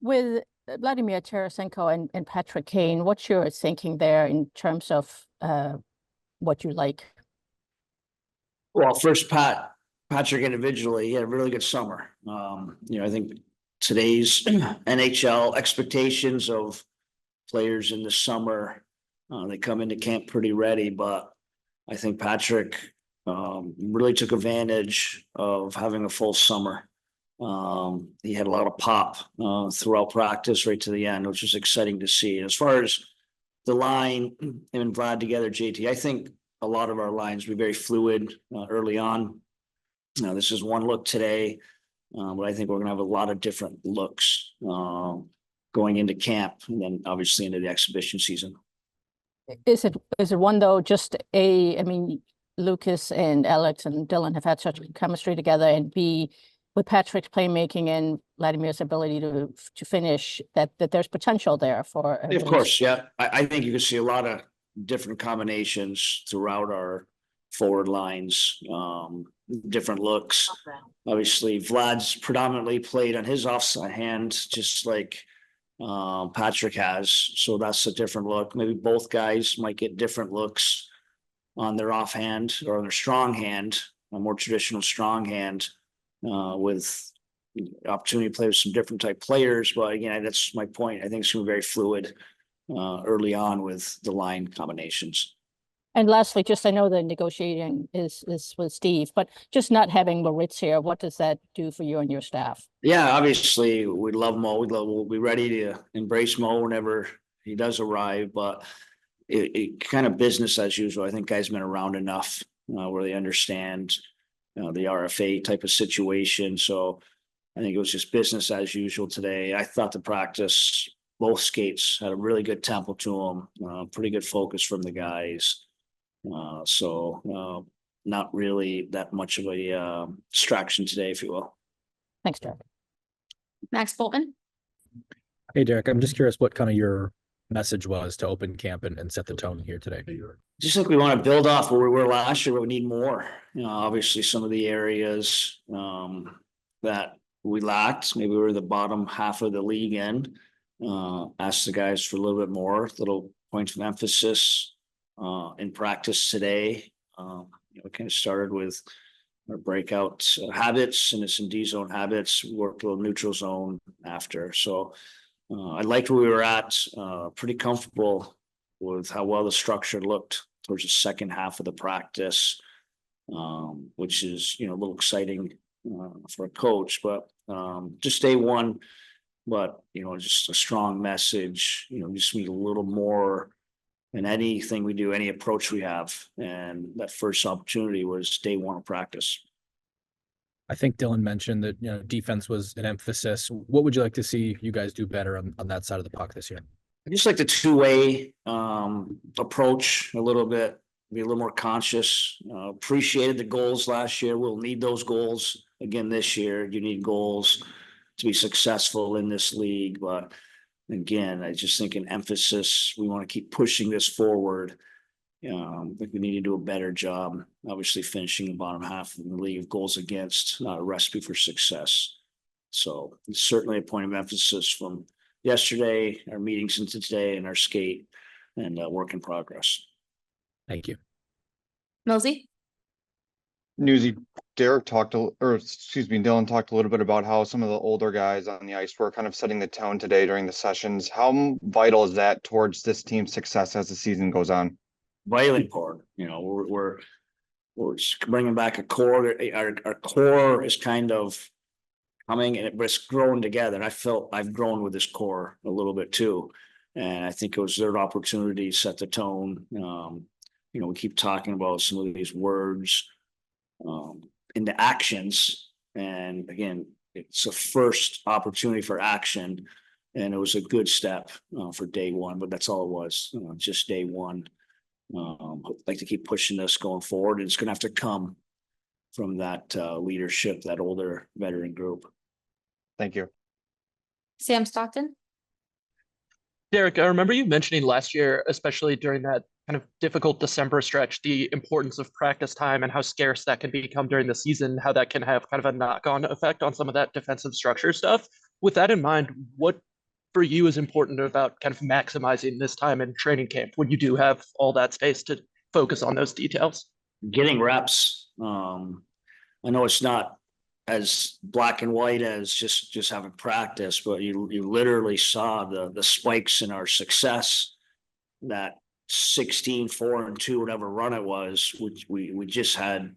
With Vladimir Tarasenko and Patrick Kane, what's your thinking there in terms of what you like? Well, first, Patrick individually, he had a really good summer. I think today's NHL expectations of players in the summer, they come into camp pretty ready, but I think Patrick really took advantage of having a full summer. He had a lot of pop throughout practice right to the end, which was exciting to see. And as far as the line, him and Vlad together, JT, I think a lot of our lines will be very fluid early on. This is one look today, but I think we're going to have a lot of different looks going into camp and then obviously into the exhibition season. Is it one though? I mean, Lucas and Alex and Dylan have had such chemistry together, and B, with Patrick's playmaking and Vladimir's ability to finish, that there's potential there for. Of course, yeah. I think you can see a lot of different combinations throughout our forward lines, different looks. Obviously, Vlad's predominantly played on his offside hand, just like Patrick has. So that's a different look. Maybe both guys might get different looks on their offhand or on their strong hand, a more traditional strong hand, with opportunity to play with some different type players. But again, that's my point. I think it's going to be very fluid early on with the line combinations. And lastly, just I know the negotiating is with Steve, but just not having Moritz here, what does that do for you and your staff? Yeah, obviously we love Mo. We'll be ready to embrace Mo whenever he does arrive, but it kind of business as usual. I think guys been around enough where they understand the RFA type of situation. So I think it was just business as usual today. I thought the practice, both skates had a really good tempo to them, pretty good focus from the guys. So not really that much of a distraction today, if you will. Thanks, Derek. Max Bolton. Hey, Derek, I'm just curious what kind of your message was to open camp and set the tone here today. Just like we want to build off where we were last year, but we need more. Obviously some of the areas that we lacked, maybe we were the bottom half of the league in. Asked the guys for a little bit more, little points of emphasis in practice today. We kind of started with our breakout habits and some D zone habits, worked a little neutral zone after. So I liked where we were at, pretty comfortable with how well the structure looked towards the second half of the practice, which is, a little exciting for a coach, but just day one, but, just a strong message, just need a little more in anything we do, any approach we have. And that first opportunity was day one of practice. I think Dylan mentioned that, defense was an emphasis. What would you like to see you guys do better on that side of the puck this year? I just like the two-way approach a little bit, be a little more conscious. Appreciated the goals last year. We'll need those goals again this year. You need goals to be successful in this league. But again, I just think an emphasis, we want to keep pushing this forward. I think we need to do a better job, obviously finishing the bottom half of the league of goals against, not a recipe for success. So it's certainly a point of emphasis from yesterday, our meetings into today, and our skate and work in progress. Thank you. Millsy. Newsy, Dylan talked a little bit about how some of the older guys on the ice were kind of setting the tone today during the sessions. How vital is that towards this team's success as the season goes on? Vitally important. We're bringing back a core. Our core is kind of coming, but it's growing together. And I felt I've grown with this core a little bit too. And I think it was their opportunity to set the tone. We keep talking about some of these words into actions. And again, it's a first opportunity for action. And it was a good step for day one, but that's all it was, just day one. I'd like to keep pushing this going forward. And it's going to have to come from that leadership, that older veteran group. Thank you. Sam Stockton. Derek, I remember you mentioning last year, especially during that kind of difficult December stretch, the importance of practice time and how scarce that can become during the season, how that can have kind of a knock-on effect on some of that defensive structure stuff. With that in mind, what for you is important about kind of maximizing this time in training camp when you do have all that space to focus on those details? Getting reps. I know it's not as black and white as just having practice, but you literally saw the spikes in our success. That 16-4-2, whatever run it was, we just had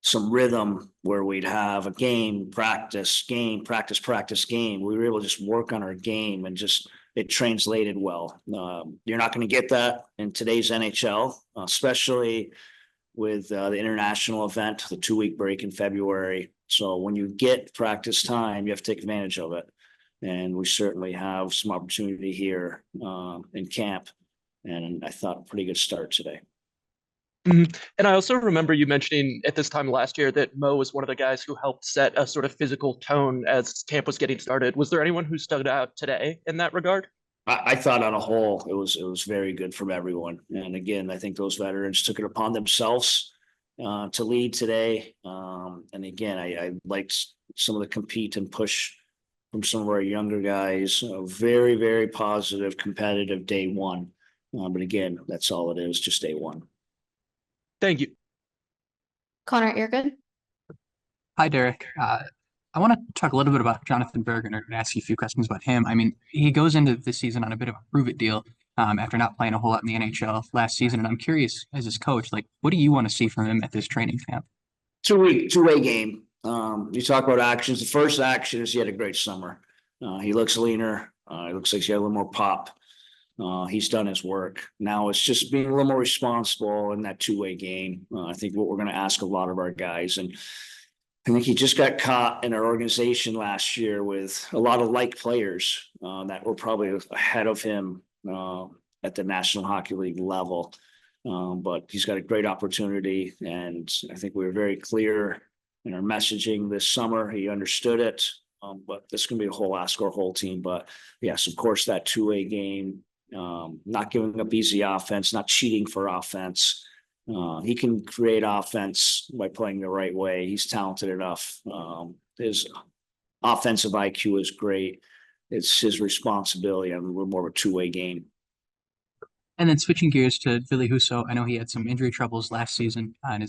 some rhythm where we'd have a game, practice, game, practice, practice, game. We were able to just work on our game and just it translated well. You're not going to get that in today's NHL, especially with the international event, the 2-week break in February. So when you get practice time, you have to take advantage of it. And we certainly have some opportunity here in camp. And I thought a pretty good start today. And I also remember you mentioning at this time last year that Mo was one of the guys who helped set a sort of physical tone as camp was getting started. Was there anyone who stood out today in that regard? I thought on a whole, it was very good from everyone. And again, I think those veterans took it upon themselves to lead today. And again, I liked some of the compete and push from some of our younger guys. Very, very positive, competitive day one. But again, that's all it is, just day one. Thank you. Connor, you're good. Hi, Derek. I want to talk a little bit about Jonathan Bergen and ask you a few questions about him. I mean, he goes into this season on a bit of a prove-it deal after not playing a whole lot in the NHL last season. And I'm curious, as his coach, like, what do you want to see from him at this training camp? Two-way game. You talk about actions. The first action is he had a great summer. He looks leaner. It looks like he had a little more pop. He's done his work. Now it's just being a little more responsible in that two-way game. I think what we're going to ask a lot of our guys. And I think he just got caught in our organization last year with a lot of like players that were probably ahead of him at the National Hockey League level. But he's got a great opportunity. And I think we were very clear in our messaging this summer. He understood it. But this is going to be a whole ask our whole team. But yes, of course, that two-way game. Not giving up easy offense, not cheating for offense. He can create offense by playing the right way. He's talented enough. His offensive IQ is great. It's his responsibility. I mean, we're more of a two-way game. And then switching gears to Ville Husso, I know he had some injury troubles last season and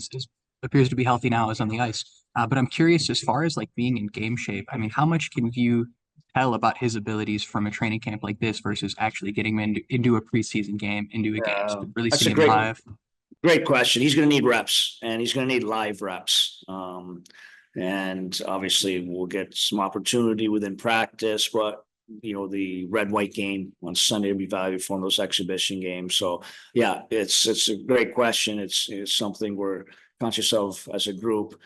appears to be healthy now, is on the ice. But I'm curious, as far as like being in game shape, I mean, how much can you tell about his abilities from a training camp like this versus actually getting him into a preseason game, into a game, so really seeing him live? Great question. He's going to need reps, and he's going to need live reps. And obviously we'll get some opportunity within practice, but you know, the red-white game on Sunday will be valued for one of those exhibition games. So yeah, it's a great question. It's something we're conscious of as a group,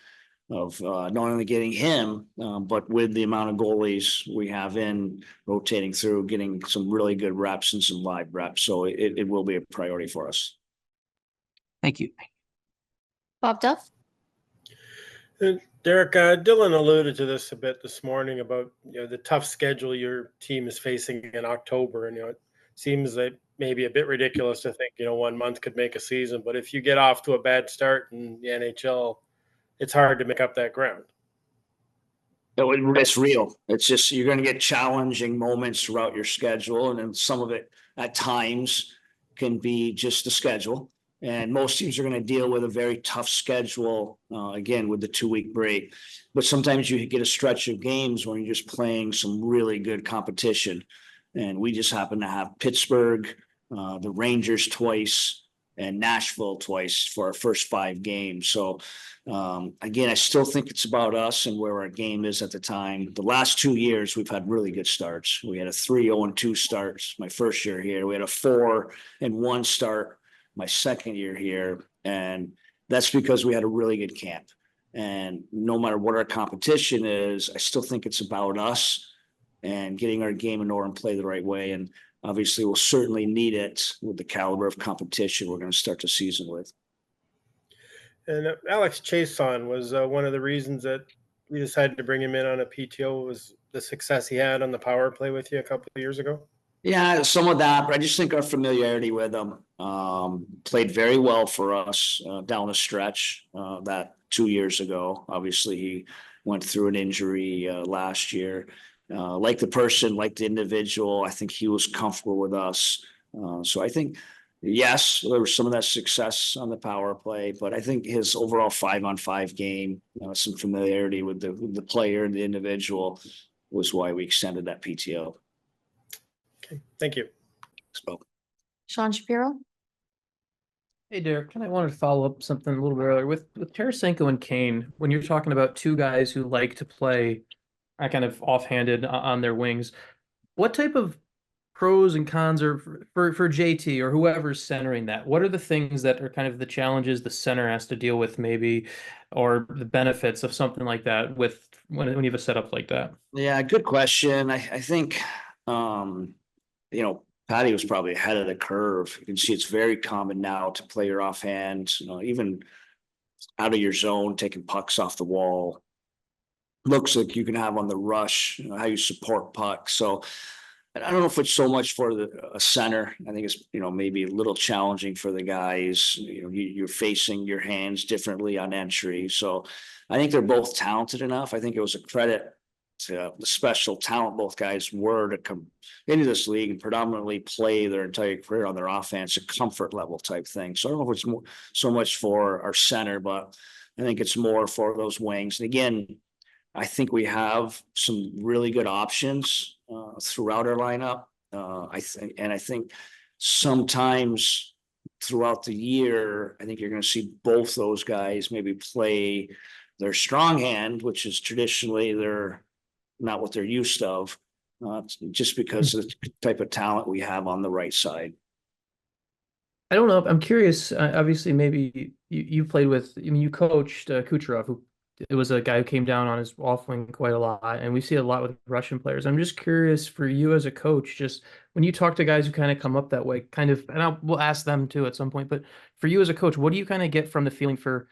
of not only getting him, but with the amount of goalies we have in rotating through, getting some really good reps and some live reps. So it will be a priority for us. Thank you. Bob Duff. Derek, Dylan alluded to this a bit this morning about the tough schedule your team is facing in October, and it seems that maybe a bit ridiculous to think 1 month could make a season, but if you get off to a bad start in the NHL, it's hard to make up that ground. It's real. It's just you're going to get challenging moments throughout your schedule, and then some of it at times can be just the schedule. And most teams are going to deal with a very tough schedule, again, with the 2-week break. But sometimes you get a stretch of games when you're just playing some really good competition. And we just happen to have Pittsburgh, the Rangers twice, and Nashville twice for our first 5 games. So again, I still think it's about us and where our game is at the time. The last 2 years, we've had really good starts. We had a 3-0-2 start my first year here. We had a 4-1 start my second year here. And that's because we had a really good camp. And no matter what our competition is, I still think it's about us and getting our game in order and play the right way. And obviously, we'll certainly need it with the caliber of competition we're going to start the season with. And Alex Chason was one of the reasons that we decided to bring him in on a PTO was the success he had on the power play with you a couple of years ago. Yeah, some of that, but I just think our familiarity with him played very well for us down the stretch that 2 years ago. Obviously, he went through an injury last year. like the person, like the individual. I think he was comfortable with us. So I think, yes, there was some of that success on the power play, but I think his overall 5-on-5 game, some familiarity with the player and the individual was why we extended that PTO. Okay, thank you. So, Sean Shapiro, Hey Derek, kind of wanted to follow up something a little bit earlier with Tarasenko and Kane. When you're talking about two guys who like to play kind of offhanded on their wings, what type of pros and cons are for JT or whoever's centering that? What are the things that are kind of the challenges the center has to deal with, maybe, or the benefits of something like that with when you have a setup like that? yeah, good question. I think, Patty was probably ahead of the curve. You can see it's very common now to play your offhand, even out of your zone, taking pucks off the wall. Looks like you can have on the rush, how you support pucks. So I don't know if it's so much for a center. I think it's, maybe a little challenging for the guys. You're facing your hands differently on entry. So I think they're both talented enough. I think it was a credit to the special talent both guys were to come into this league and predominantly play their entire career on their offense, a comfort level type thing. So I don't know if it's more, so much for our center, but I think it's more for those wings. And again, I think we have some really good options throughout our lineup. I think sometimes throughout the year, I think you're going to see both those guys maybe play their strong hand, which is traditionally they're not what they're used of, just because of the type of talent we have on the right side. I don't know. I'm curious. Obviously, maybe you played with. I mean, you coached Kucherov, who it was a guy who came down on his off wing quite a lot, and we see a lot with Russian players. I'm just curious for you as a coach, just when you talk to guys who kind of come up that way, kind of, and we'll ask them too at some point. But for you as a coach, what do you kind of get from the feeling for?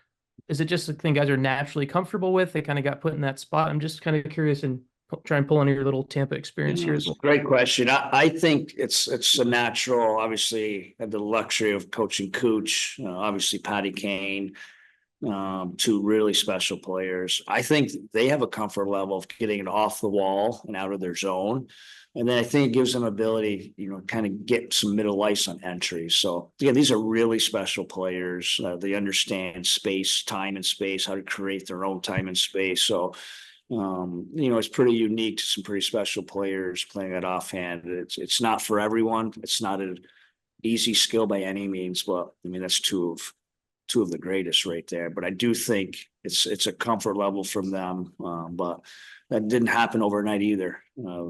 Is it just a thing guys are naturally comfortable with? They kind of got put in that spot. I'm just kind of curious and try and pull on your little Tampa experience here as well. Great question. I think it's a natural. Obviously, had the luxury of coaching Cooch, obviously Patty Kane, two really special players. I think they have a comfort level of getting it off the wall and out of their zone. And then I think it gives them ability, kind of get some middle ice on entry. So again, these are really special players. They understand space, time and space, how to create their own time and space. So it's pretty unique to some pretty special players playing that offhand. It's not for everyone. It's not an easy skill by any means, but I mean, that's two of the greatest right there. But I do think it's a comfort level from them. But that didn't happen overnight either.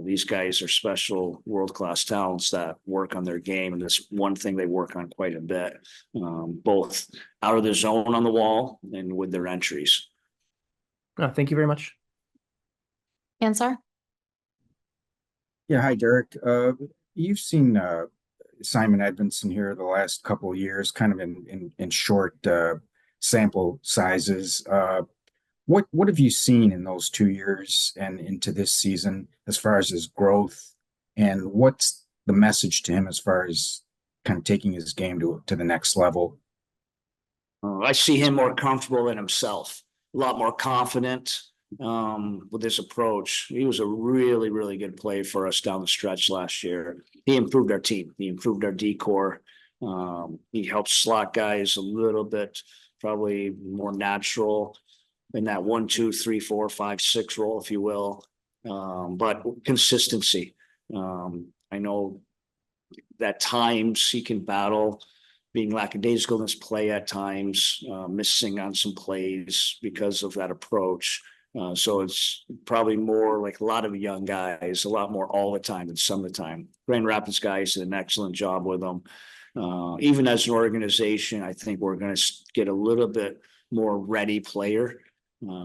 These guys are special world-class talents that work on their game. And that's one thing they work on quite a bit, both out of the zone on the wall and with their entries. Thank you very much. Ansar, Yeah, hi, Derek. You've seen Simon Edmondson here the last couple of years, kind of in short sample sizes. What have you seen in those 2 years and into this season as far as his growth, and what's the message to him as far as kind of taking his game to the next level? I see him more comfortable in himself, a lot more confident with his approach. He was a really, really good play for us down the stretch last year. He improved our team. He improved our D-core. He helped slot guys a little bit, probably more natural in that 1, 2, 3, 4, 5, 6 role, if you will. But consistency. I know that times he can battle being lackadaisical in his play at times, missing on some plays because of that approach. So it's probably more like a lot of young guys, a lot more all the time than some of the time. Grand Rapids guys did an excellent job with them. Even as an organization, I think we're going to get a little bit more ready player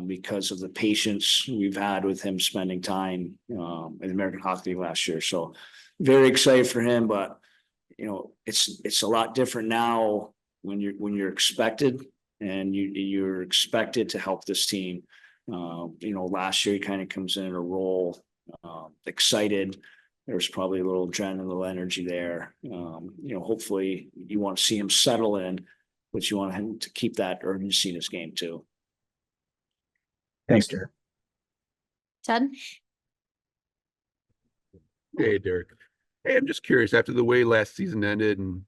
because of the patience we've had with him spending time in the American Hockey League last year. So very excited for him, but it's a lot different now when you're expected and you're expected to help this team. Last year he kind of comes in a role, excited. There's probably a little adrenaline, a little energy there. Hopefully you want to see him settle in, but you want him to keep that urgency in his game too. Thanks, Derek. Ted, Hey, Derek. Hey, I'm just curious, after the way last season ended and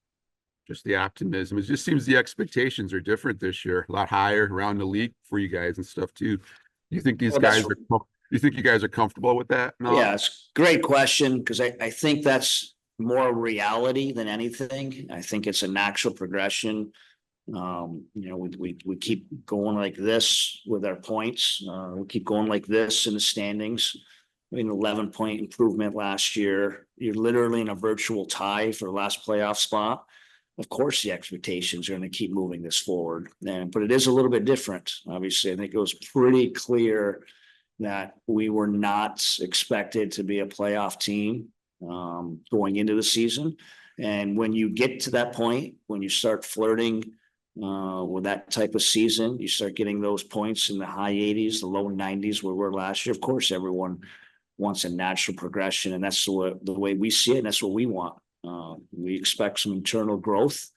just the optimism, it just seems the expectations are different this year, a lot higher around the league for you guys and stuff too. Do you think these Well, guys are, do you think you guys are comfortable with that? No? Yeah, it's a great question because I think that's more reality than anything. I think it's a natural progression. We keep going like this with our points. We keep going like this in the standings. I mean, 11-point improvement last year. You're literally in a virtual tie for the last playoff spot. Of course, the expectations are going to keep moving this forward. But it is a little bit different. Obviously, I think it was pretty clear that we were not expected to be a playoff team going into the season. And when you get to that point, when you start flirting with that type of season, you start getting those points in the high 80s, the low 90s where we were last year. Of course, everyone wants a natural progression, and that's the way we see it, and that's what we want. We expect some internal growth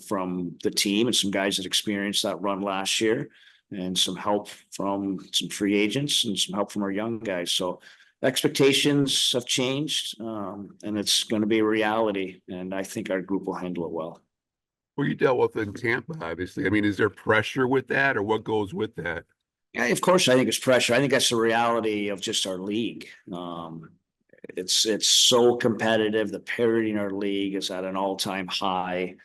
from the team and some guys that experienced that run last year, and some help from some free agents and some help from our young guys. So expectations have changed, and it's going to be a reality, and I think our group will handle it well. Well, you dealt with in Tampa, obviously. I mean, is there pressure with that, or what goes with that? Yeah, of course, I think it's pressure. I think that's the reality of just our league. It's so competitive. The parity in our league is at an all-time high.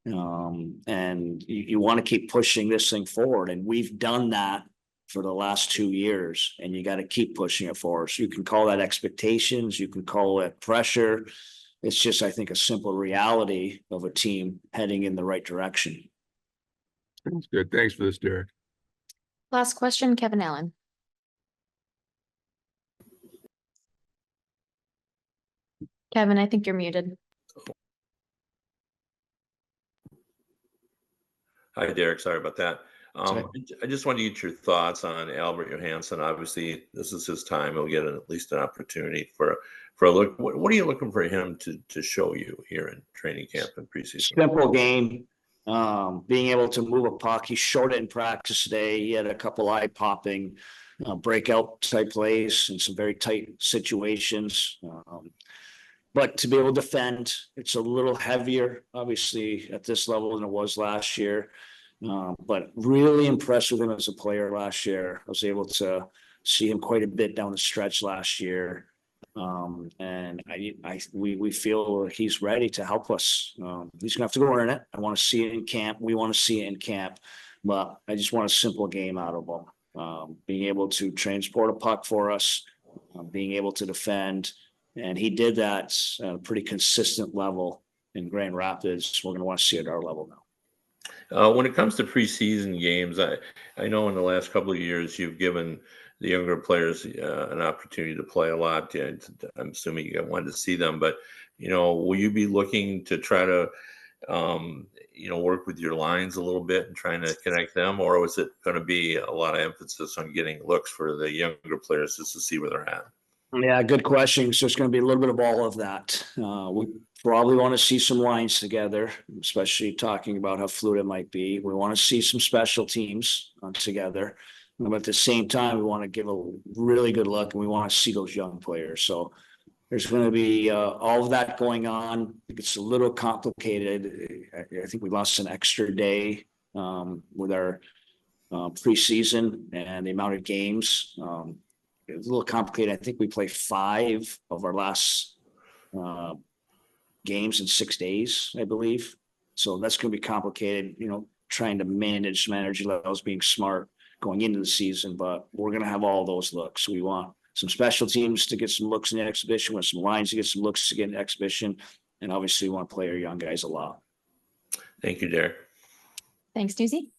And you want to keep pushing this thing forward. And we've done that for the last 2 years, and you got to keep pushing it forward. So you can call that expectations, you can call it pressure. It's just, I think, a simple reality of a team heading in the right direction. Sounds good. Thanks for this, Derek. Last question, Kevin Allen. Kevin, I think you're muted. Hi, Derek. Sorry about that. Sorry. I just wanted to get your thoughts on Albert Johansson. Obviously, this is his time. He'll get at least an opportunity for a look. What are you looking for him to show you here in training camp and preseason? Simple game. Being able to move a puck. He showed it in practice today. He had a couple eye-popping breakout type plays in some very tight situations. But to be able to defend, it's a little heavier, obviously, at this level than it was last year. But really impressed with him as a player last year. I was able to see him quite a bit down the stretch last year. And we feel he's ready to help us. He's gonna have to go earn it. I want to see it in camp. We want to see it in camp, but I just want a simple game out of him. Being able to transport a puck for us, being able to defend, and he did that at a pretty consistent level in Grand Rapids. We're gonna want to see it at our level now. When it comes to preseason games, I know in the last couple of years you've given the younger players an opportunity to play a lot. I'm assuming you wanted to see them, but will you be looking to try to work with your lines a little bit and trying to connect them, or was it going to be a lot of emphasis on getting looks for the younger players just to see where they're at? Yeah, good question. So it's going to be a little bit of all of that. We probably want to see some lines together, especially talking about how fluid it might be. We want to see some special teams together. But at the same time, we want to give a really good look, and we want to see those young players. So there's going to be all of that going on. It's a little complicated. I think we lost an extra day with our preseason and the amount of games. It's a little complicated. I think we play 5 of our last games in 6 days, I believe. So that's going to be complicated, trying to manage some energy levels, being smart going into the season, but we're going to have all those looks. We want some special teams to get some looks in the exhibition, we want some lines to get some looks to get in the exhibition, and obviously we want to play our young guys a lot. Thank you, Derek. Thanks, Newsy.